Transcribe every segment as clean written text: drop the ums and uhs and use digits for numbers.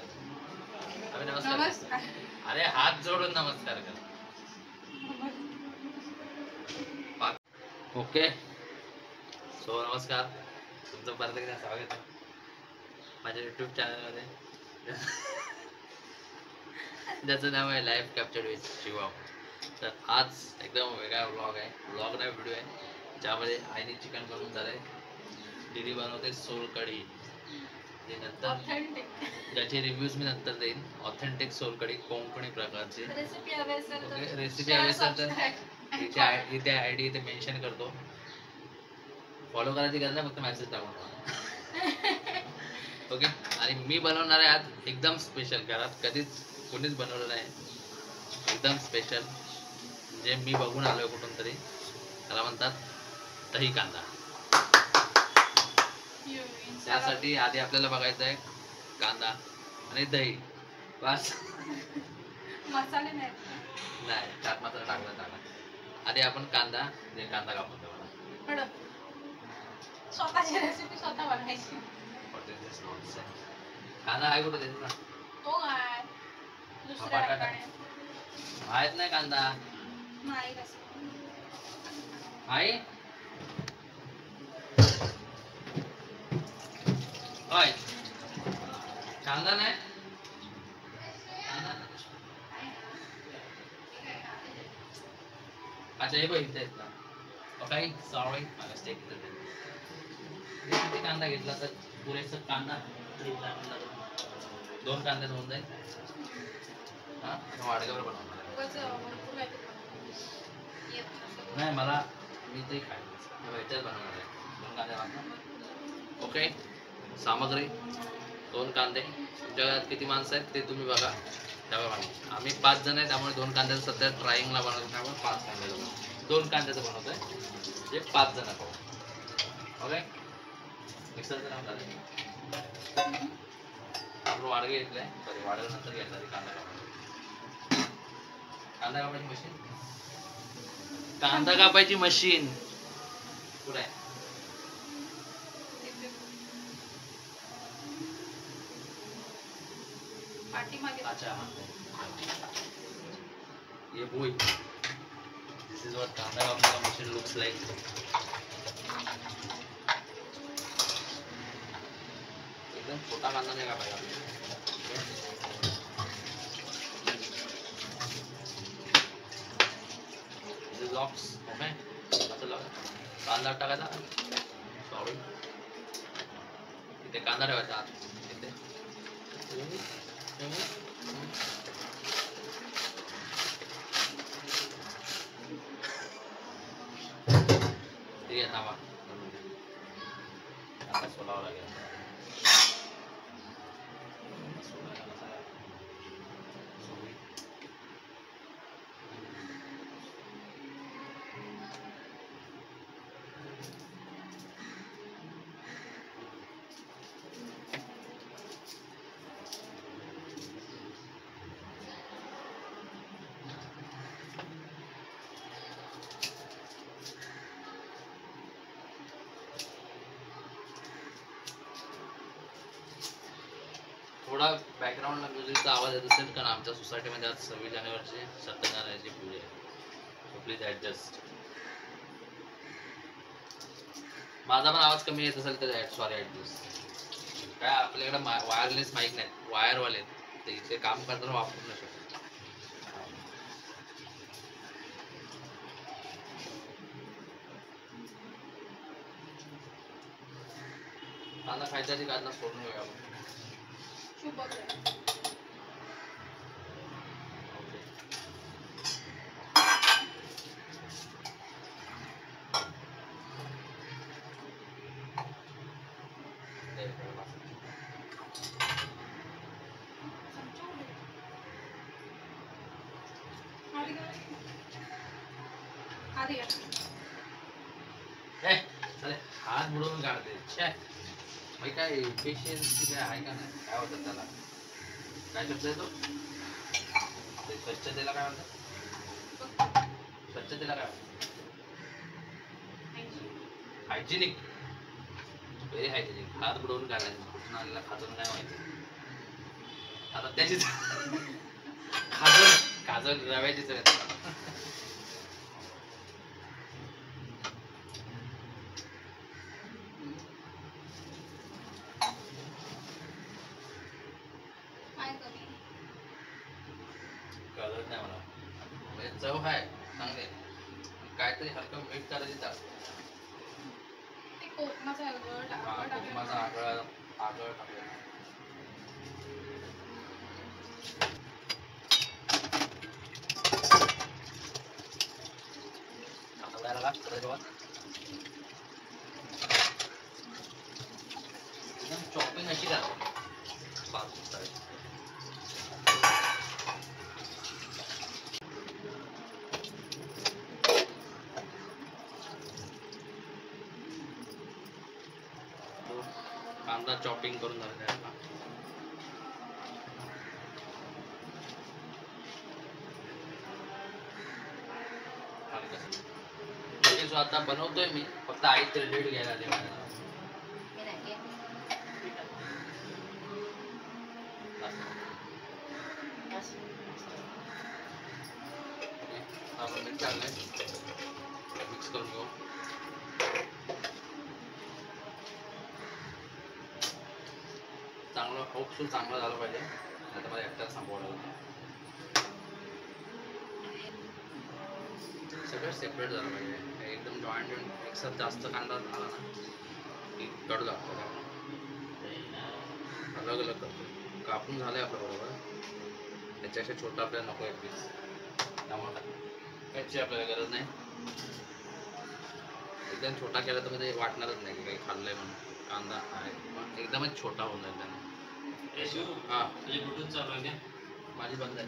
अभी नमस्कार. अरे हात जोडून नमस्कार कर. ओके सो नमस्कार, तुमचं परत एकदा स्वागत आहे माझ्या यूट्यूब चॅनलमध्ये ज्याचं नाव आहे लाईफ कॅप्चर्ड विथ शिवम. तर आज एकदम वेगळा व्लॉग आहे, व्लॉग नाही व्हिडिओ आहे, ज्यामध्ये आईने चिकन बनवून झालंय. दीदी बनवते सोल कढी, जे नंतर ज्याचे रिव्ह्यूज मी नंतर देईन. ऑथेंटिक सोल कढी कोकणी प्रकारची. रेसिपी हवी असेल तर इथे आयडी इथे मेन्शन करतो, फॉलो करायची गरज नाही, फक्त मेसेज टाकून. ओके. आणि मी बनवणार आहे आज एकदम स्पेशल, घरात कधीच कोणीच बनवलं नाही, एकदम स्पेशल, जे मी बघून आलोय कुठून तरी. त्याला म्हणतात दही कांदा. त्यासाठी आधी आपल्याला बघायचं आहे कांदा आणि दही, बस. मसाले नाही, चाट मसाला टाकला. आधी आपण कांदा कापून देऊ. स्वतःची रेसिपी स्वतः बनवायची. कांदा आहे कुठे देतो ना, तो काय दुसऱ्या माहित नाही कांदा नाही आहे. होय कांदा नाही. अच्छा हे बघितलं ओके. सॉरी मला स्टेक कांदा घेतला तर पुरेसा कांदा, 2 कांदे होऊन जाईल. हा वाडग्यावर बनवणार नाही, मला मी ते खायचं बनवणार आहे. 2 कांदे वाटणार. ओके. सामग्री 2 कांदे. तुमच्या घरात किती माणसं आहेत ते तुम्ही बघा, त्याप्रमाणे. आम्ही 5 जण आहे, त्यामुळे 2 कांद्याचं सध्या ट्राईंगला बनवतो, त्यामुळे 5 कांद्याचं 2 कांद्याचं बनवतोय, जे 5 जण खाऊ. ओके. मिक्सरचं नाव झालं. आपण वाडगे घेतलंय, सॉरी वाडग्यानंतर घेतला कांदा कापायची मशीन. कांदा कापायची मशीन कुठे आहे? अच्छा ये boy, this is what कांदा कापण्याचा machine looks like. एकदम छोटा कांदा नाही कापायचा. This is box, okay. आता कांदा टाकायचा. सॉरी, इथे कांदा ठेवायचा आत. इथे ठीक आहे, थांबा आता सोलावं लागेल. थोडा बॅकग्राऊंडला म्युझिकचा आवाज येत असेल, कारण आमच्या सोसायटीमध्ये आज 26 जानेवारीची सत्यनारायणाची पूजा आहे, प्लीज ॲडजस्ट. माझा पण आवाज कमी येत असेल तर सॉरी ॲडजस्ट. काय आपल्याकडे वायरलेस माईक नाहीत, वायरवाले आहेत, ते इथे काम करताना वापरू नाही शकत. कांदा खायचा आधी कांदा सोडून घेऊया आपण. हात बुडवून काढते. काय पेशन्स काय आहे का नाही, काय होतं त्याला, काय शब्द आहे तो, स्वच्छतेला काय म्हणतात, स्वच्छतेला काय म्हणतात, हायजेनिक, व्हेरी हायजेनिक. हात बुडवून काढायचं, कुठून आलेला खातून काय माहिती. आता त्याची खाजून खाजून रव्याचीच आहे. काय कमी कळत नाही मला म्हणजे चव आहे चांगले काहीतरी हलकं मीठ करायची टाक. ते कोकमाचा आगळ टाकलं. माझा आगळ आगळ टाकलं. चॉपिंग अशी करा कांदा चॉपिंग करून झालेला आहे आपला. म्हणजे जो आता बनवतोय मी फक्त आई तर लेट घ्यायला दे मला. हे नाही घे. आपण मीठ टाकलंय मिक्स करून घेऊ. चांगलं होपसुल चांगलं झालं पाहिजे आता मला एकटाच संपवायला लागतं. सगळं सेपरेट झालं पाहिजे एकदम जॉईंट एकसाथ जास्त कांदा झाला ना की कडू लागतो. अलग अलग करतो कापून झालंय आपल्या बरोबर त्याच्यापेक्षा छोटा आपल्याला नको आहे पीस टमाटा याची आपल्याला गरज नाही. एकदम छोटा केला तर म्हणजे वाटणारच नाही की काही खाल्लंय म्हणून कांदा आहे एकदमच छोटा होऊन जाईल त्याने. हां तुझी ब्लूटूथ चालू आहे का? माझी बंद आहे.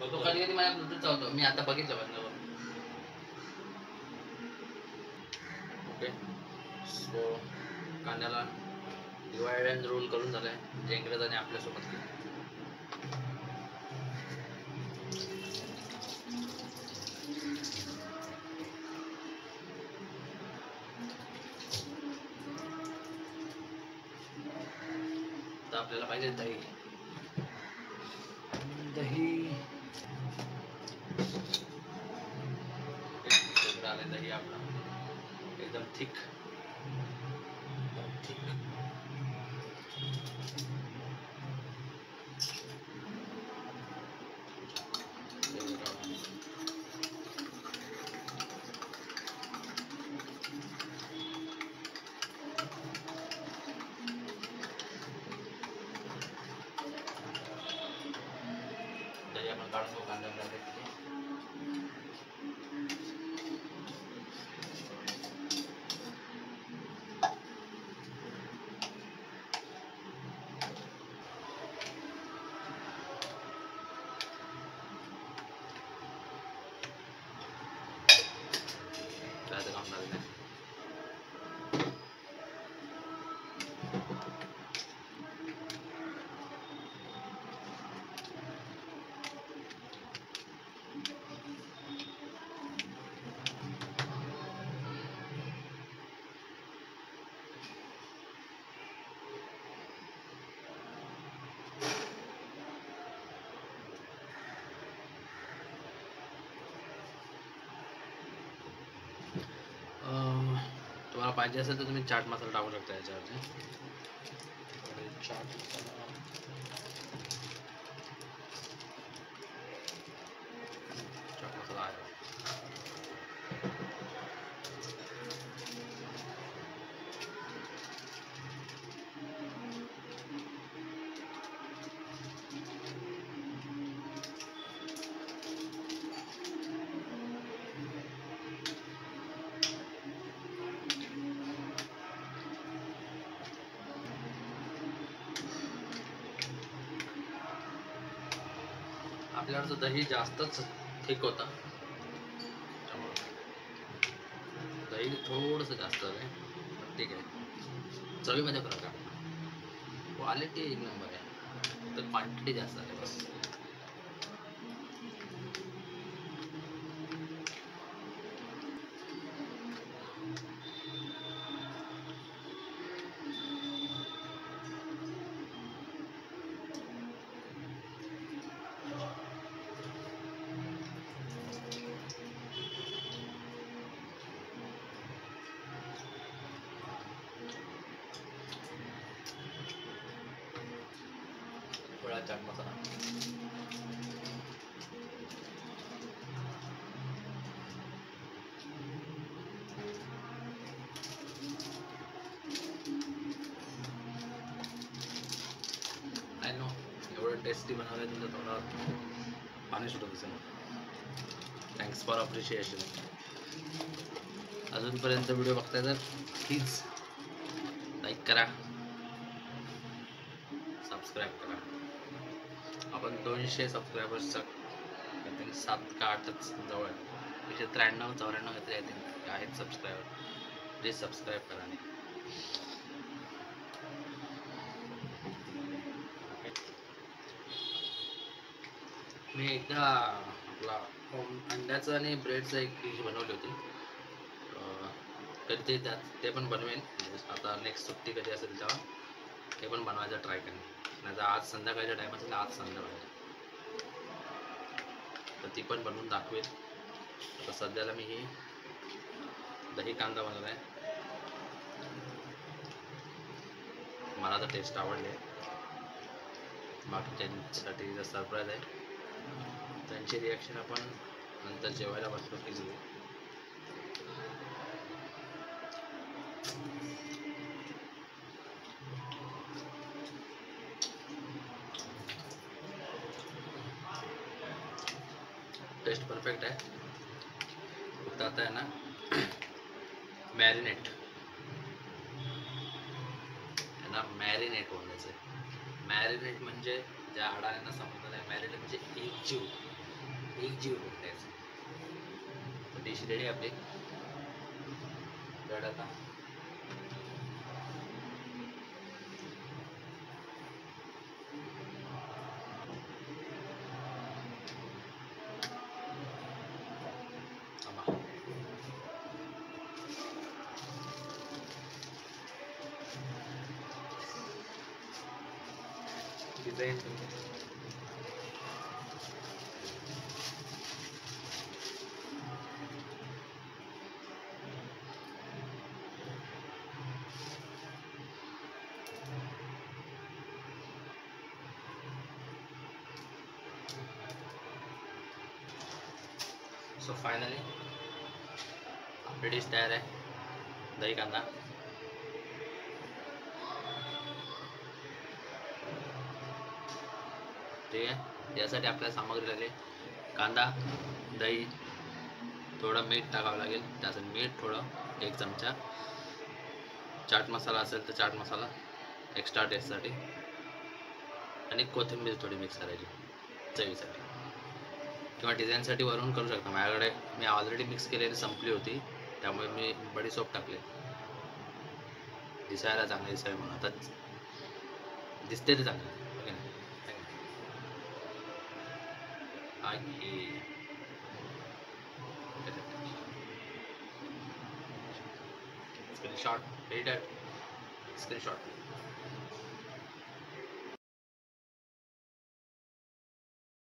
तो कधी कधी माझ्या ब्लूटूथ चालतो मी आता बघितलं बंद करून. ओके सो कांद्याला डिवाइड अँड रोल करून झालंय जे इंग्रजांनी आपल्यासोबत केलं. आता आपल्याला पाहिजे दही. दही आले दही आपला एकदम थिक थिक. दही आपण काढून घेऊ कांद्यामध्ये. काय काम झालं नाही. तुम्हाला पाहिजे असेल तर तुम्ही चाट मसाला टाकू शकता याच्यावरती. चाट मसाला चाट मसाला आहे. आपल्याकडचं दही जास्तच थिक होतं दही थोडंसं जास्त आहे ठीक आहे. चवीमध्ये फरक आहे क्वालिटी एक नंबर आहे तर क्वांटिटी जास्त आहे बस. काळा चाट मसाला. आय नो एवढं टेस्टी बनवलं आहे तुमचं तोंडावर पाणी सुटत असेल. Thanks for appreciation. अजूनपर्यंत व्हिडिओ बघताय तर प्लीज लाईक करा, सबस्क्राईब करा. आपण 200 सबस्क्रायबर्सचा काहीतरी 7 का 8च जवळ आहे. 193-94 काहीतरी आहेत सबस्क्रायबर. प्लीज सबस्क्राईब करा. मी एकदा आपला अंड्याचं आणि ब्रेडचं एक डिश बनवली होती. कधी ते पण बनवेन. आता नेक्स्ट सुट्टी कधी असेल तेव्हा ते पण बनवायचं ट्राय करेन. नाही तर आज संध्याकाळच्या टाईम असेल आज संध्याकाळी तर ती पण बनवून दाखवेल. आता सध्याला मी ही दही कांदा बनवला आहे. मला तर टेस्ट आवडली आहे. बाकी त्यांच्यासाठी जर सरप्राईज आहे. त्यांची रिॲक्शन आपण नंतर जेवायला बसलो की घेऊ. टेस्ट परफेक्ट आहे. फक्त आता आहे ना मॅरिनेट होऊन द्यायचं. मॅरिनेट म्हणजे ज्या अडाण्यांना समजलं नाही, मॅरिनेट म्हणजे एकजीव होऊन द्यायचं. डिश रेडी आपली. ब्रेड आता डिझाईन सो फायनली आपली डिश तयार आहे. दही कांदा. ठीक आहे. यासाठी आपल्याला सामग्री लागेल कांदा, दही, थोडं मीठ टाकावं लागेल. त्यासाठी मीठ थोडं 1 चमचा, चाट मसाला असेल तर चाट मसाला एक्स्ट्रा टेस्टसाठी, आणि कोथिंबीर थोडी मिक्स करायची चवीसाठी, किंवा डिझाईनसाठी वरून करू शकता. माझ्याकडे मी ऑलरेडी मिक्स केलेली संपली होती त्यामुळे मी बडीशोप टाकले. दिसायला चांगलं दिसाय म्हणून. आता दिसते ते चांगलं. ओके ना. स्क्रीनशॉट. स्क्रीनशॉट.